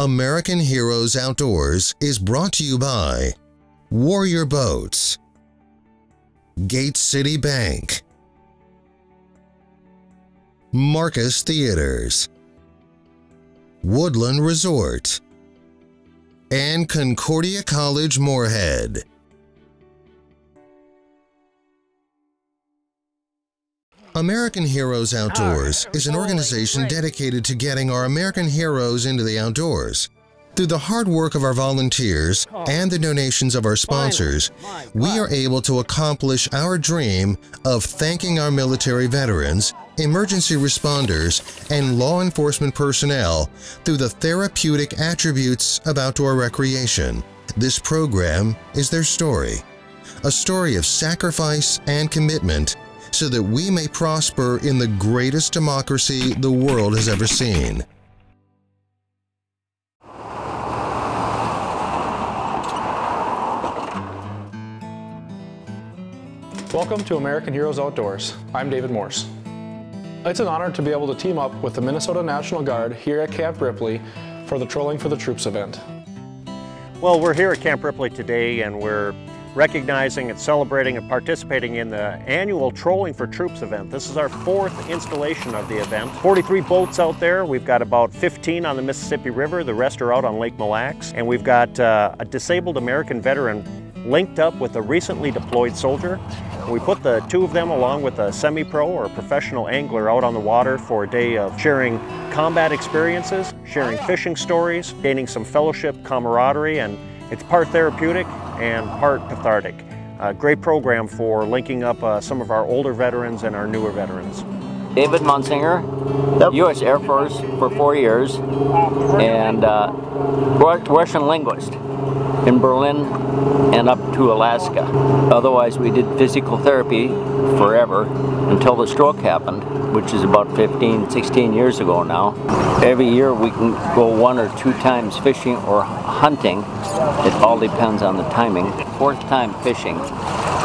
American Heroes Outdoors is brought to you by Warrior Boats, Gate City Bank, Marcus Theaters, Woodland Resort, and Concordia College Moorhead. American Heroes Outdoors is an organization dedicated to getting our American heroes into the outdoors. Through the hard work of our volunteers and the donations of our sponsors, we are able to accomplish our dream of thanking our military veterans, emergency responders, and law enforcement personnel through the therapeutic attributes of outdoor recreation. This program is their story, a story of sacrifice and commitment so that we may prosper in the greatest democracy the world has ever seen. Welcome to American Heroes Outdoors. I'm David Morse. It's an honor to be able to team up with the Minnesota National Guard here at Camp Ripley for the Trolling for the Troops event. Well, we're here at Camp Ripley today and we're recognizing and celebrating and participating in the annual Trolling for Troops event. This is our 4th installation of the event. 43 boats out there. We've got about 15 on the Mississippi River. The rest are out on Lake Mille Lacs. And we've got a disabled American veteran linked up with a recently deployed soldier. We put the 2 of them along with a semi-pro or a professional angler out on the water for a day of sharing combat experiences, sharing fishing stories, gaining some fellowship, camaraderie, and it's part therapeutic and part cathartic. A great program for linking up some of our older veterans and our newer veterans. David Munsinger, U.S. Air Force for 4 years, and Russian linguist in Berlin and up to Alaska. Otherwise, we did physical therapy forever until the stroke happened, which is about 15, 16 years ago now. Every year we can go 1 or 2 times fishing or hunting. It all depends on the timing. 4th time fishing,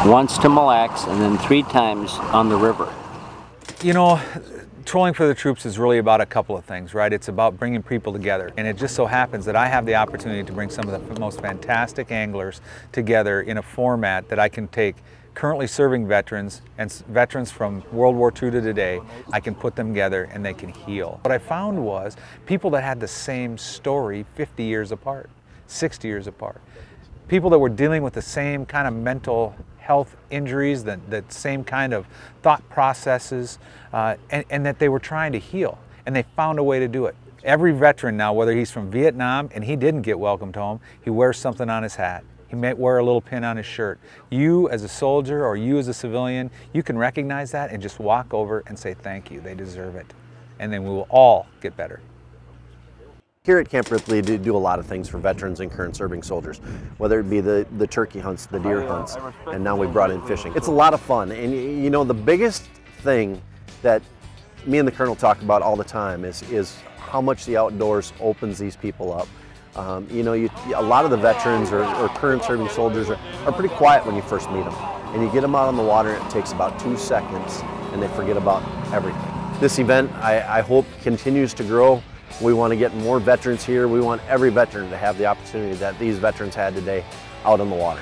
once to Mille Lacs and then 3 times on the river. You know, Trolling for the Troops is really about a couple of things, right? It's about bringing people together. And it just so happens that I have the opportunity to bring some of the most fantastic anglers together in a format that I can take currently serving veterans and veterans from World War II to today. I can put them together and they can heal. What I found was people that had the same story 50 years apart, 60 years apart. People that were dealing with the same kind of mental health injuries, that same kind of thought processes, and that they were trying to heal, and they found a way to do it. Every veteran now, whether he's from Vietnam and he didn't get welcomed home, he wears something on his hat. He may wear a little pin on his shirt. You as a soldier or you as a civilian, you can recognize that and just walk over and say thank you, they deserve it. And then we will all get better. Here at Camp Ripley, we do a lot of things for veterans and current serving soldiers, whether it be the turkey hunts, the deer hunts, and now we brought in fishing. It's a lot of fun, and you know, the biggest thing that me and the Colonel talk about all the time is how much the outdoors opens these people up. You know, a lot of the veterans or current serving soldiers are pretty quiet when you first meet them, and you get them out on the water and it takes about 2 seconds and they forget about everything. This event, I hope, continues to grow. We want to get more veterans here. We want every veteran to have the opportunity that these veterans had today out on the water.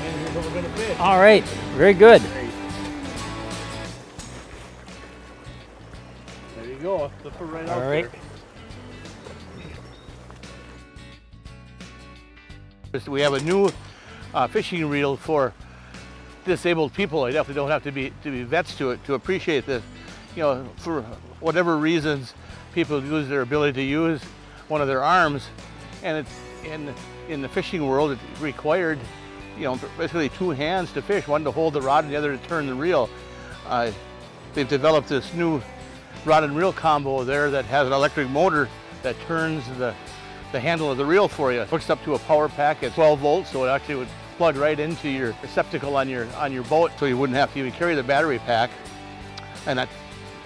And here's what we're going to fish. All right, very good. There you go. Flip it right out All right. there. We have a new fishing reel for disabled people. I definitely don't have to be vets to appreciate this. You know, for whatever reasons, people lose their ability to use one of their arms, and it's in the fishing world, it required, you know, basically 2 hands to fish, one to hold the rod and the other to turn the reel. They've developed this new rod and reel combo there that has an electric motor that turns the handle of the reel for you. It hooks up to a power pack at 12 volts, so it actually would plug right into your receptacle on your boat, so you wouldn't have to even carry the battery pack. And that,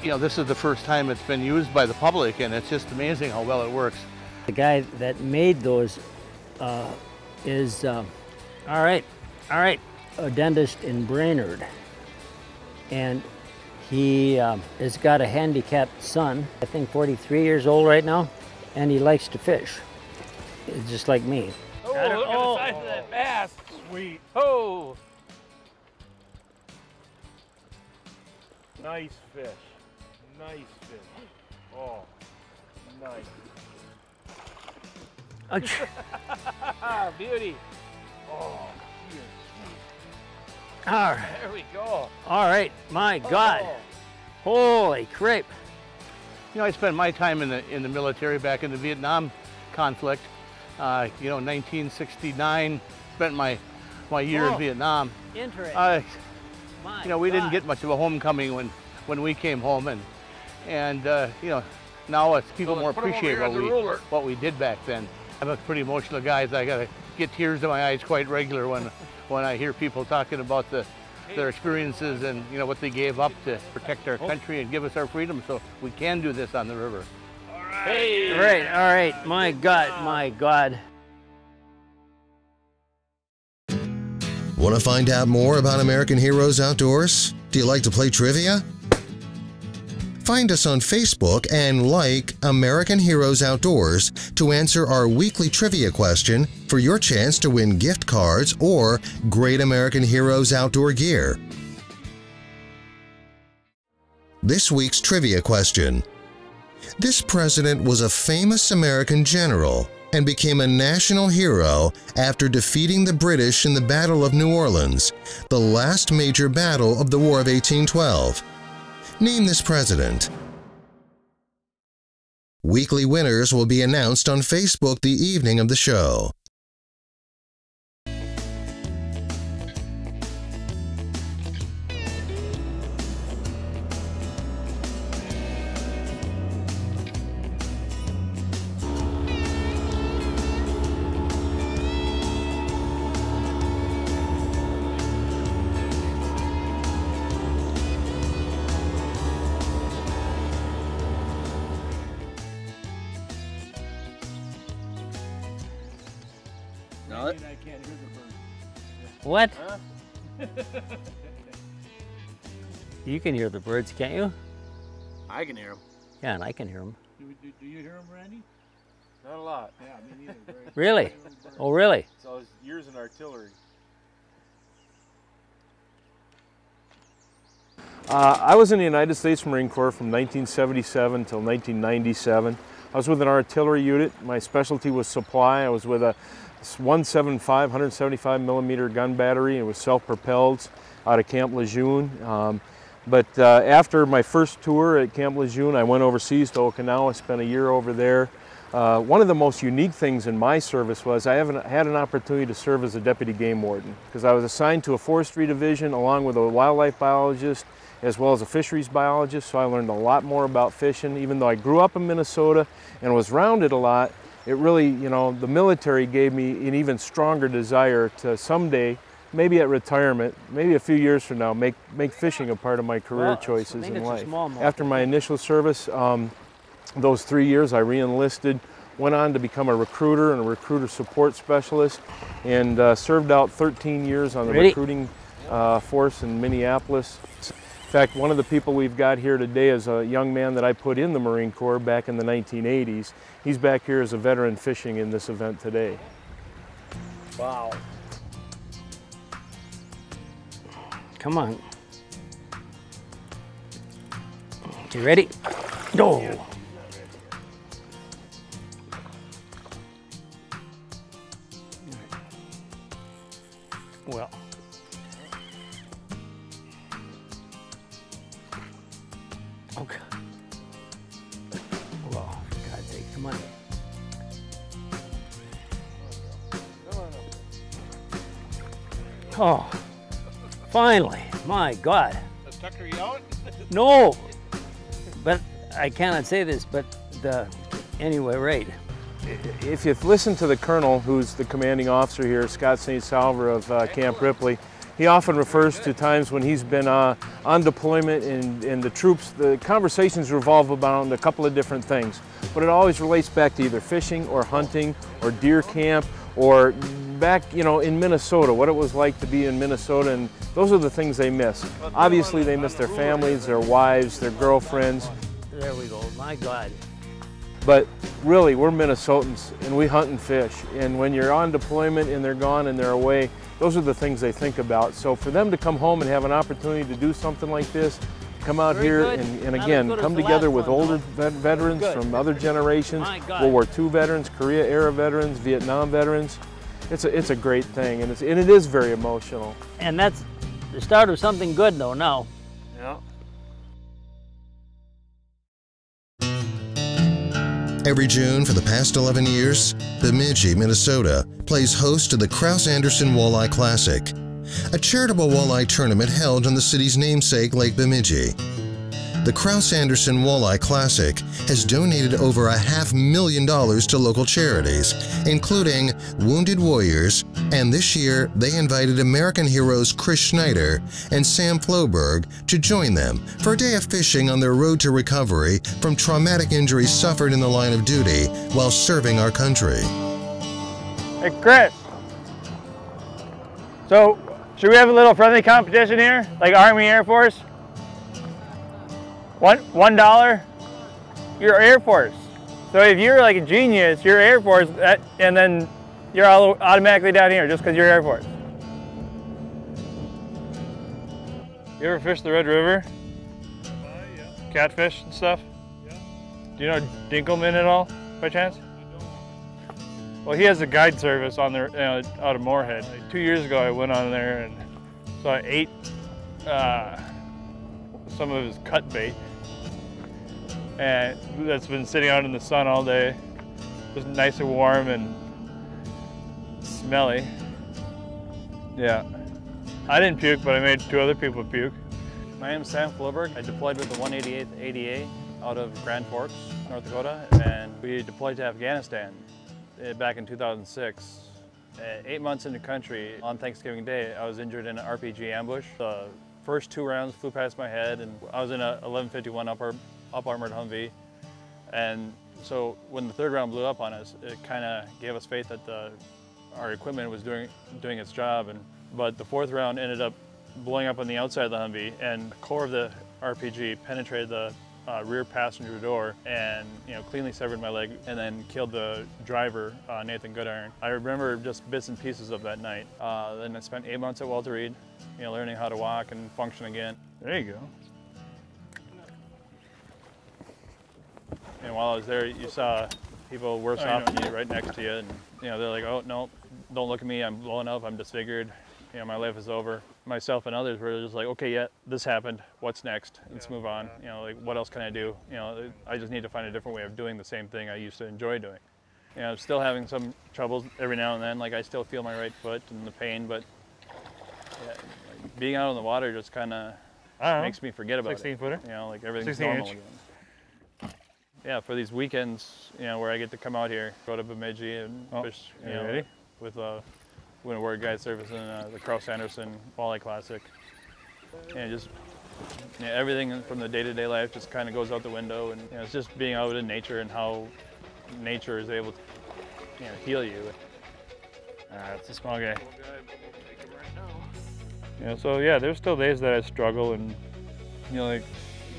you know, this is the first time it's been used by the public, and it's just amazing how well it works. The guy that made those is All right. A dentist in Brainerd, and he has got a handicapped son, I think 43 years old right now, and he likes to fish. It's just like me. Oh, look at the size of that bass. Sweet. Oh. Nice fish. Nice fish. Oh, nice. Beauty. Oh, All right. there we go. All right, my God. Holy crepe. You know, I spent my time in the military back in the Vietnam conflict. You know, 1969, spent my year in Vietnam. Interesting. You know, we didn't get much of a homecoming when we came home, and you know, now it's people more appreciate what we did back then. I'm a pretty emotional guy, so I gotta get tears in my eyes quite regular when I hear people talking about their experiences and, you know, what they gave up to protect our country and give us our freedom, so we can do this on the river. All right. Hey. All right, my God. Want to find out more about American Heroes Outdoors? Do you like to play trivia? Find us on Facebook and like American Heroes Outdoors to answer our weekly trivia question for your chance to win gift cards or great American Heroes outdoor gear. This week's trivia question. This president was a famous American general and became a national hero after defeating the British in the Battle of New Orleans, the last major battle of the War of 1812. Name this president. Weekly winners will be announced on Facebook the evening of the show. What? You can hear the birds, can't you? I can hear them. Yeah, and I can hear them. Do you hear them, Randy? Not a lot. Yeah, me neither. Really? Oh, really? So I was years in artillery. I was in the United States Marine Corps from 1977 until 1997. I was with an artillery unit. My specialty was supply. I was with a 175 millimeter gun battery. It was self-propelled out of Camp Lejeune. But after my first tour at Camp Lejeune, I went overseas to Okinawa, spent a year over there. One of the most unique things in my service was I had an opportunity to serve as a deputy game warden because I was assigned to a forestry division along with a wildlife biologist as well as a fisheries biologist, so I learned a lot more about fishing. Even though I grew up in Minnesota and was around it a lot, it really, you know, the military gave me an even stronger desire to someday, maybe at retirement, maybe a few years from now, make fishing a part of my career choices in life. After my initial service, those 3 years I re-enlisted, went on to become a recruiter and a recruiter support specialist, and served out 13 years on the recruiting force in Minneapolis. In fact, one of the people we've got here today is a young man that I put in the Marine Corps back in the 1980s. He's back here as a veteran fishing in this event today. Wow. Come on. You ready? Go! Well. Okay. Well, for God's sake, come on. Oh, finally, my God. Tucker you out? No, but I cannot say this, but anyway, right. If you've listened to the colonel, who's the commanding officer here, Scott St. Salver of Camp Ripley, he often refers to times when he's been on deployment and the troops, the conversations revolve around a couple of different things, but it always relates back to either fishing or hunting or deer camp or back, you know, in Minnesota, what it was like to be in Minnesota, and those are the things they miss. Obviously, they miss their families, their wives, their girlfriends. There we go, my God. But really, we're Minnesotans, and we hunt and fish. And when you're on deployment and they're gone and they're away, those are the things they think about. So for them to come home and have an opportunity to do something like this, come out here and again, come together with older veterans from other generations, World War II veterans, Korea era veterans, Vietnam veterans. It's a great thing, and it is very emotional. And that's the start of something good though now. Yeah. Every June for the past 11 years, Bemidji, Minnesota plays host to the Kraus Anderson Walleye Classic, a charitable walleye tournament held on the city's namesake Lake Bemidji. The Kraus Anderson Walleye Classic has donated over $500,000 to local charities, including Wounded Warriors, and this year they invited American heroes Chris Schneider and Sam Floberg to join them for a day of fishing on their road to recovery from traumatic injuries suffered in the line of duty while serving our country. Hey Chris, so should we have a little friendly competition here, like Army Air Force? $1? You're Air Force. So if you're like a genius, you're Air Force, and then you're automatically down here just because you're Air Force. You ever fish the Red River? Yeah. Catfish and stuff? Yeah. Do you know Dinkelman at all, by chance? I don't. Well, he has a guide service on there out of Moorhead. Like 2 years ago, I went on there and so I ate some of his cut bait, and that's been sitting out in the sun all day. Just nice and warm and smelly. Yeah. I didn't puke, but I made 2 other people puke. My name is Sam Floberg. I deployed with the 188th ADA out of Grand Forks, North Dakota, and we deployed to Afghanistan back in 2006. 8 months into country, on Thanksgiving Day, I was injured in an RPG ambush. The first 2 rounds flew past my head, and I was in a 1151 up-armored Humvee. And so when the 3rd round blew up on us, it kind of gave us faith that our equipment was doing its job. But the 4th round ended up blowing up on the outside of the Humvee, and the core of the RPG penetrated the rear passenger door and cleanly severed my leg and then killed the driver, Nathan Goodiron. I remember just bits and pieces of that night. Then I spent 8 months at Walter Reed, learning how to walk and function again. There you go. And while I was there, you saw people worse off than you right next to you, and they're like, "Oh no, don't look at me, I'm blowing up, I'm disfigured, my life is over." Myself and others were just like, "Okay, yeah, this happened, what's next? Let's move on. Like, what else can I do? I just need to find a different way of doing the same thing I used to enjoy doing." I'm still having some troubles every now and then, like I still feel my right foot and the pain, but yeah, like, being out on the water just kind of makes me forget about 16-footer? it. Like everything's normal again. Yeah, for these weekends, where I get to come out here, go to Bemidji and fish, with Wounded Warrior Guide Service and the Kraus Anderson Walleye Classic. And just everything from the day-to-day life just kind of goes out the window, and it's just being out in nature and how nature is able to heal you. It's a small guy. So yeah, there's still days that I struggle, and like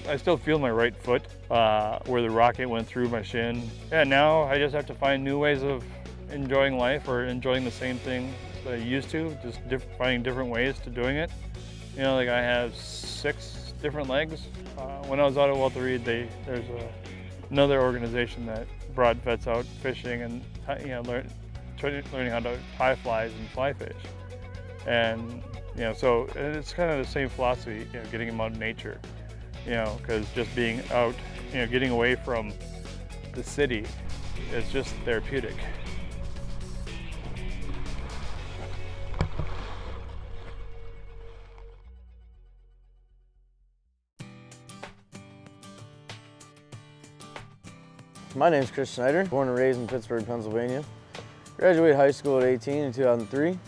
I still feel my right foot where the rocket went through my shin. Yeah, now I just have to find new ways of enjoying life or enjoying the same thing that I used to, just finding different ways to doing it. Like I have 6 different legs. When I was out at Walter Reed, there's another organization that brought vets out fishing and learning how to tie flies and fly fish. And so it's kind of the same philosophy, getting them out in nature. Because just being out, getting away from the city is just therapeutic. My name is Chris Schneider, born and raised in Pittsburgh, Pennsylvania. Graduated high school at 18 in 2003.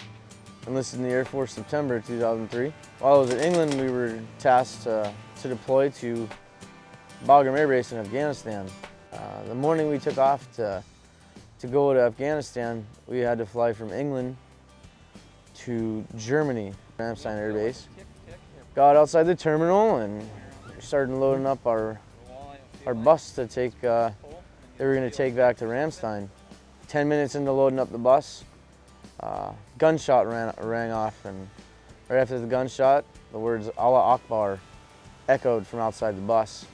Enlisted in the Air Force September 2003. While I was at England, we were tasked to deploy to Bagram Air Base in Afghanistan. The morning we took off to go to Afghanistan, we had to fly from England to Germany, Ramstein Air Base. Got outside the terminal and started loading up our bus to take, they were going to take back to Ramstein. 10 minutes into loading up the bus, gunshot rang off, and right after the gunshot, the words Allah Akbar echoed from outside the bus.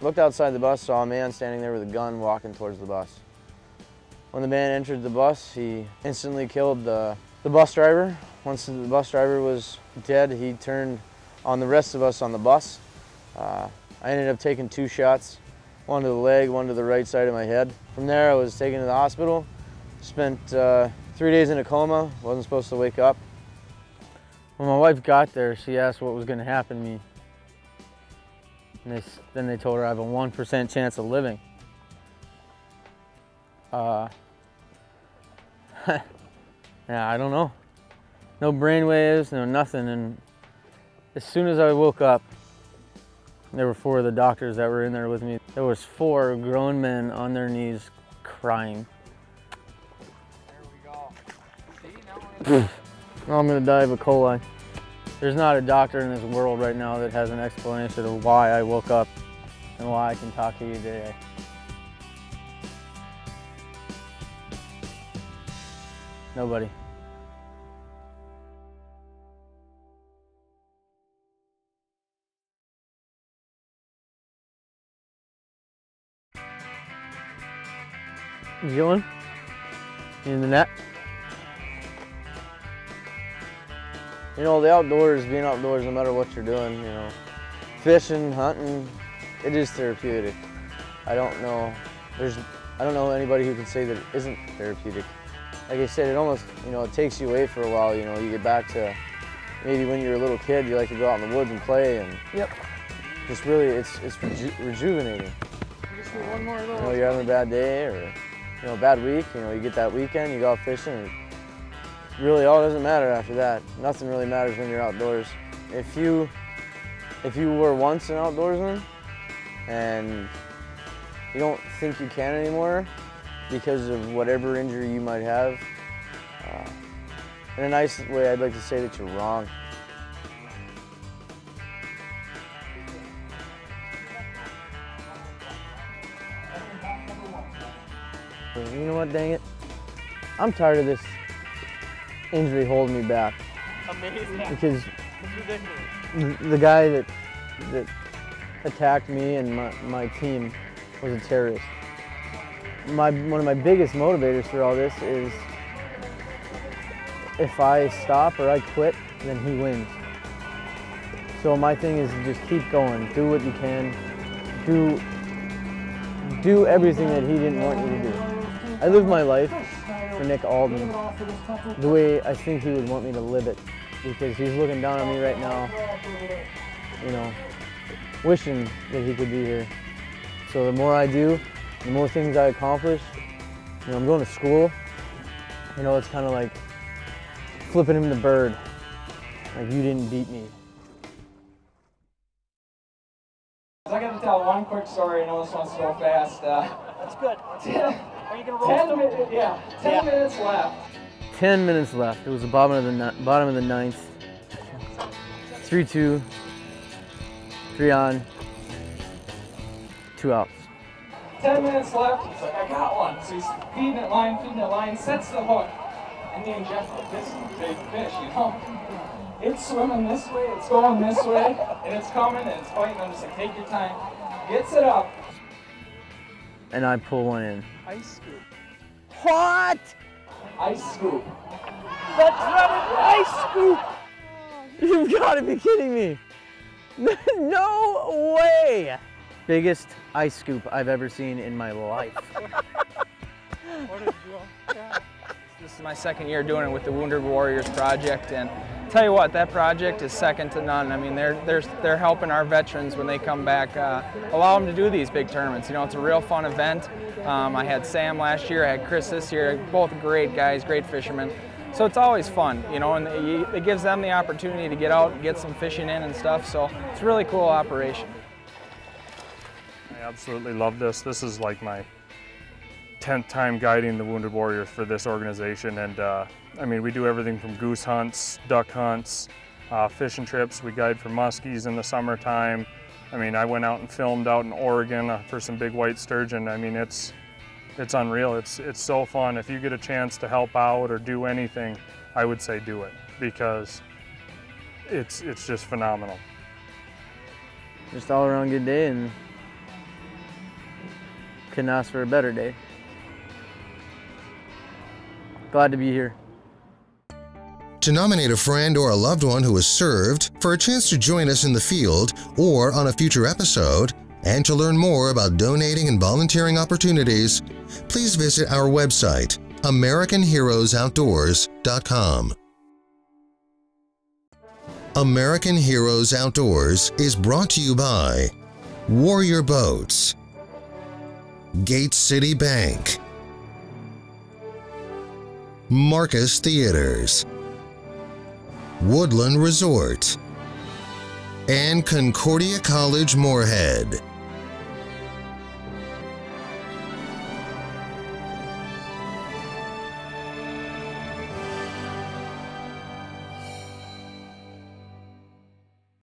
Looked outside the bus, saw a man standing there with a gun walking towards the bus. When the man entered the bus, he instantly killed the bus driver. Once the bus driver was dead, he turned on the rest of us on the bus. I ended up taking 2 shots, one to the leg, one to the right side of my head. From there, I was taken to the hospital, spent 3 days in a coma, wasn't supposed to wake up. When my wife got there, she asked what was going to happen to me. And then they told her I have a 1% chance of living. Yeah, I don't know. No brain waves, no nothing. And as soon as I woke up, there were 4 of the doctors that were in there with me. There was 4 grown men on their knees crying. There we go. Now I'm gonna die of E. coli. There's not a doctor in this world right now that has an explanation of why I woke up and why I can talk to you today. Nobody. You going? You in the net? You know, the outdoors, being outdoors, no matter what you're doing, you know, fishing, hunting, it is therapeutic. I don't know anybody who can say that it isn't therapeutic. Like I said, it almost, you know, it takes you away for a while. You know, you get back to maybe when you're a little kid, you like to go out in the woods and play, and just really, it's rejuvenating. Just do one more of those. You know, you're having a bad day or, you know, a bad week. You know, you get that weekend, you go out fishing, and really all doesn't matter after that. Nothing really matters when you're outdoors. If you were once an outdoorsman and you don't think you can anymore because of whatever injury you might have, in a nice way, I'd like to say that you're wrong. You know what, dang it? I'm tired of this injury holding me back. Amazing. Because it's ridiculous. The guy that attacked me and my team was a terrorist. One of my biggest motivators for all this is if I stop or I quit, then he wins. So my thing is to just keep going, do what you can, do everything that he didn't want you to do. I live my life for Nick Alden the way I think he would want me to live it, because he's looking down on me right now, you know, wishing that he could be here. So the more I do, the more things I accomplish. You know, I'm going to school. You know, it's kind of like flipping him the bird. Like, you didn't beat me. I got to tell one quick story. I know this one's so fast. That's good. Are you going to roast them? Yeah, 10 minutes left. 10 minutes left. It was the bottom of the ninth. 3-2, 3 on, 2 outs. 10 minutes left. He's like, I got one. So he's feeding it line, sets the hook. And me and Jeff are like, this is a big fish, you know? It's swimming this way, it's going this way, and it's coming and it's fighting. I'm just like, take your time. Gets it up. And I pull one in. Ice scoop. What? Ice scoop. That's not an ice scoop! You've got to be kidding me. No way. Biggest ice scoop I've ever seen in my life. What a joke. Yeah. This is my second year doing it with the Wounded Warriors Project, and tell you what, that project is second to none. I mean, they're helping our veterans when they come back, allow them to do these big tournaments. You know, it's a real fun event. I had Sam last year, I had Chris this year, both great guys, great fishermen. So it's always fun, you know, and it gives them the opportunity to get out and get some fishing in and stuff. So it's a really cool operation. I absolutely love this. This is like my 10th time guiding the Wounded Warriors for this organization, and I mean, we do everything from goose hunts, duck hunts, fishing trips. We guide for muskies in the summertime. I mean, I went out and filmed out in Oregon for some big white sturgeon. I mean, it's unreal. It's so fun. If you get a chance to help out or do anything, I would say do it, because it's just phenomenal. Just all around good day, and couldn't ask for a better day. Glad to be here. To nominate a friend or a loved one who has served for a chance to join us in the field or on a future episode, and to learn more about donating and volunteering opportunities, please visit our website, AmericanHeroesOutdoors.com. American Heroes Outdoors is brought to you by Warrior Boats, Gate City Bank, Marcus Theaters, Woodland Resort, and Concordia College Moorhead.